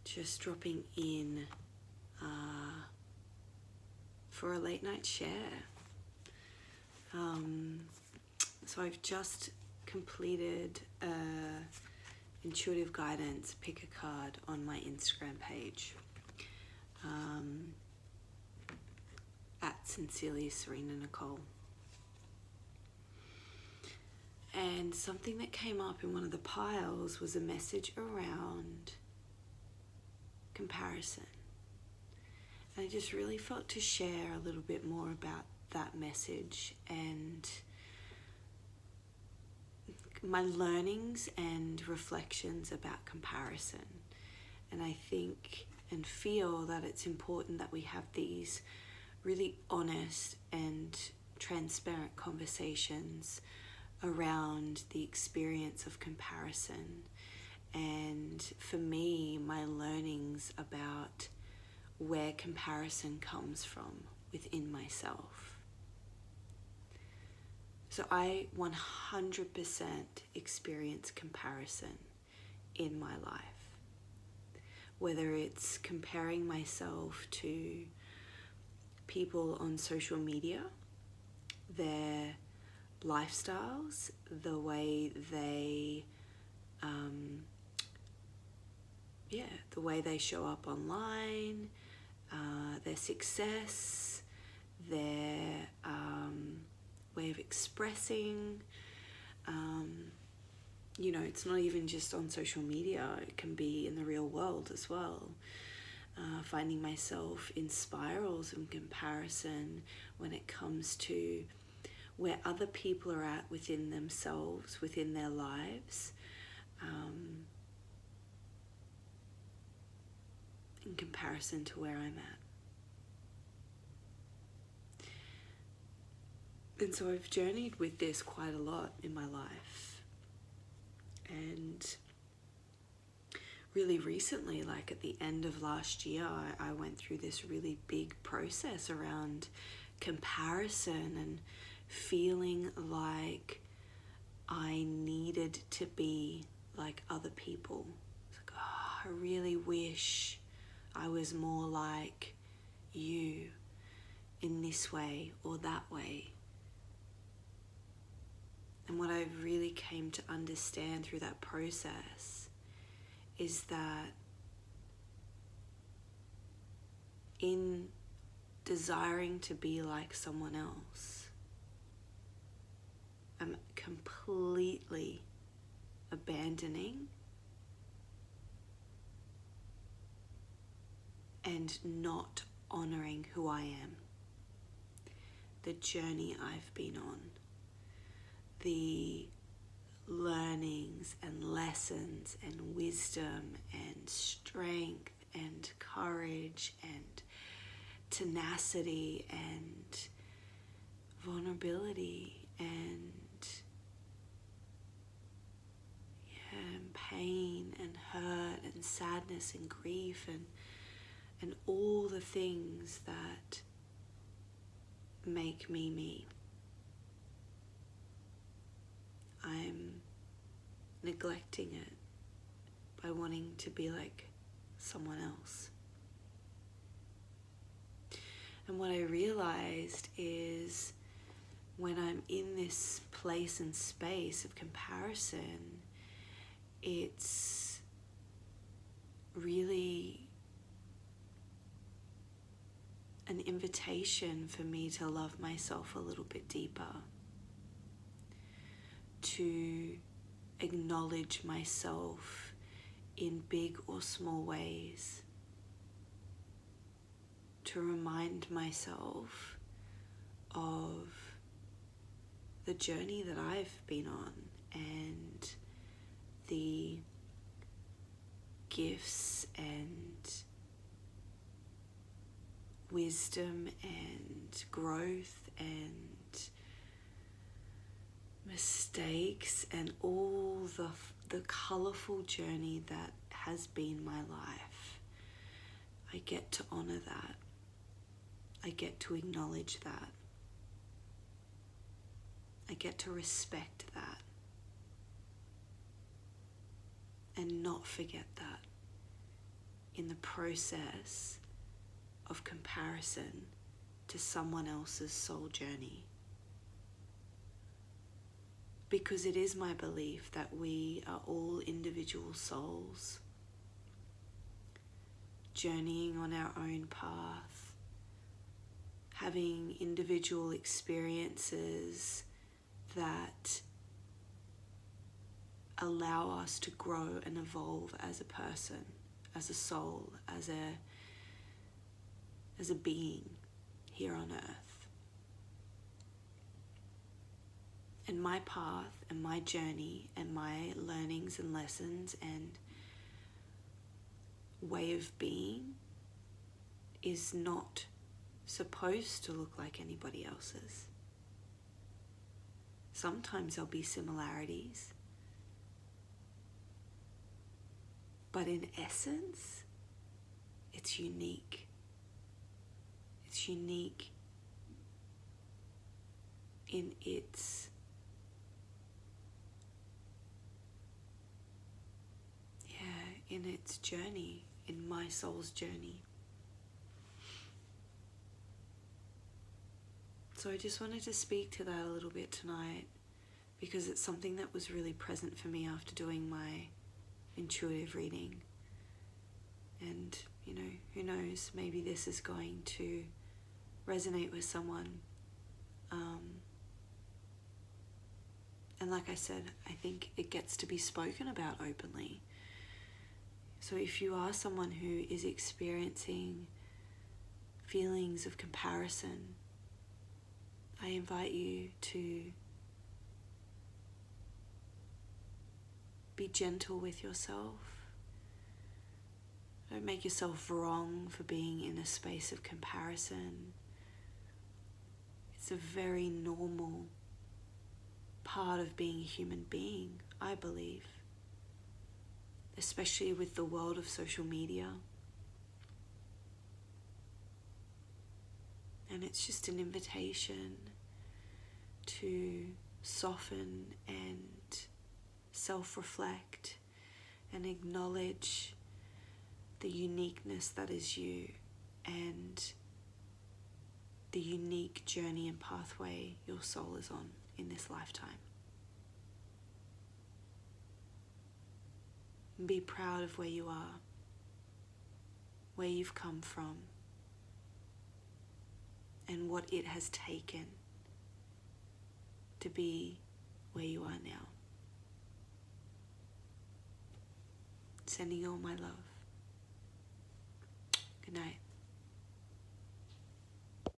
just dropping in for a late night share. So I've just completed intuitive guidance pick a card on my Instagram page at Sincerely Serena Nicole. And something that came up in one of the piles was a message around comparison. And I just really felt to share a little bit more about that message and my learnings and reflections about comparison. And I think and feel that it's important that we have these really honest and transparent conversations around the experience of comparison. And for me, my learnings about where comparison comes from within myself. So I 100% experience comparison in my life. Whether it's comparing myself to people on social media, their lifestyles, the way they show up online, their success, their way of expressing. It's not even just on social media, it can be in the real world as well. Finding myself in spirals of comparison when it comes to where other people are at within themselves, within their lives, in comparison to where I'm at. And so I've journeyed with this quite a lot in my life. And really recently, like at the end of last year, I went through this really big process around comparison and feeling like I needed to be like other people. It's like, I really wish I was more like you in this way or that way. And what I really came to understand through that process is that in desiring to be like someone else, I'm completely abandoning and not honoring who I am, the journey I've been on, the learnings and lessons and wisdom and strength and courage and tenacity and vulnerability and pain and hurt and sadness and grief and all the things that make me me. I'm neglecting it by wanting to be like someone else. And what I realized is when I'm in this place and space of comparison, it's really an invitation for me to love myself a little bit deeper, to acknowledge myself in big or small ways, to remind myself of the journey that I've been on and the gifts and wisdom and growth and mistakes and all the colourful journey that has been my life. I get to honour that. I get to acknowledge that. I get to respect that and not forget that. in the process of comparison to someone else's soul journey. Because it is my belief that we are all individual souls, journeying on our own path, having individual experiences that allow us to grow and evolve as a person, as a soul, as a being here on earth. And my path and my journey and my learnings and lessons and way of being is not supposed to look like anybody else's. Sometimes there'll be similarities, but in essence, it's unique. It's unique in its journey, in my soul's journey. So I just wanted to speak to that a little bit tonight, because it's something that was really present for me after doing my intuitive reading. And, you know, who knows, maybe this is going to resonate with someone. And like I said, I think it gets to be spoken about openly. So if you are someone who is experiencing feelings of comparison, I invite you to be gentle with yourself. Don't make yourself wrong for being in a space of comparison. It's a very normal part of being a human being, I believe, especially with the world of social media. And it's just an invitation to soften and self-reflect and acknowledge the uniqueness that is you and the unique journey and pathway your soul is on in this lifetime. And be proud of where you are, where you've come from, and what it has taken to be where you are now. Sending you all my love. Good night.